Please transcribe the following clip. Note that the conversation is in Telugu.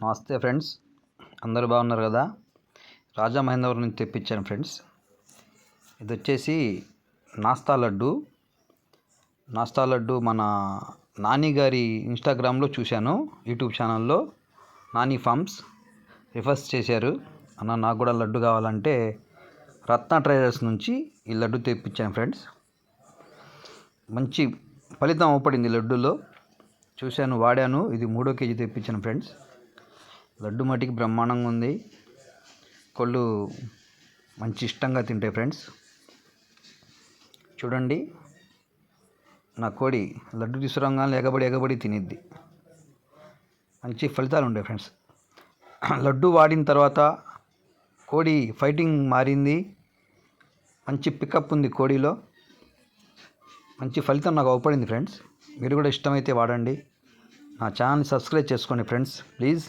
నమస్తే ఫ్రెండ్స్, అందరూ బాగున్నారు కదా. రాజా మహేంద్రవరం నుంచి తెప్పించాను ఫ్రెండ్స్. ఇది వచ్చేసి నాస్తా లడ్డు మన నాని గారి ఇన్స్టాగ్రామ్లో చూశాను, యూట్యూబ్ ఛానల్లో నాని ఫార్మ్స్ రిఫర్స్ చేశారు. అన్న నాకు కూడా లడ్డు కావాలంటే రత్న ట్రేడర్స్ నుంచి ఈ లడ్డు తెప్పించాను ఫ్రెండ్స్. మంచి ఫలితం అవపడింది లడ్డూలో. చూశాను, వాడాను. ఇది 3వ కేజీ తెప్పించాను ఫ్రెండ్స్. లడ్డు మట్టికి బ్రహ్మాండంగా ఉంది. కోళ్ళు మంచి ఇష్టంగా తింటాయి ఫ్రెండ్స్. చూడండి, నా కోడి లడ్డు తీసుకురాగానే ఎగబడి తినిద్ది. మంచి ఫలితాలు ఉంటాయి ఫ్రెండ్స్. లడ్డు వాడిన తర్వాత కోడి ఫైటింగ్ మారింది. మంచి పికప్ ఉంది కోడిలో. మంచి ఫలితం నాకు అవపడింది ఫ్రెండ్స్. మీరు కూడా ఇష్టమైతే వాడండి. నా ఛానల్ని సబ్స్క్రైబ్ చేసుకోండి ఫ్రెండ్స్, ప్లీజ్.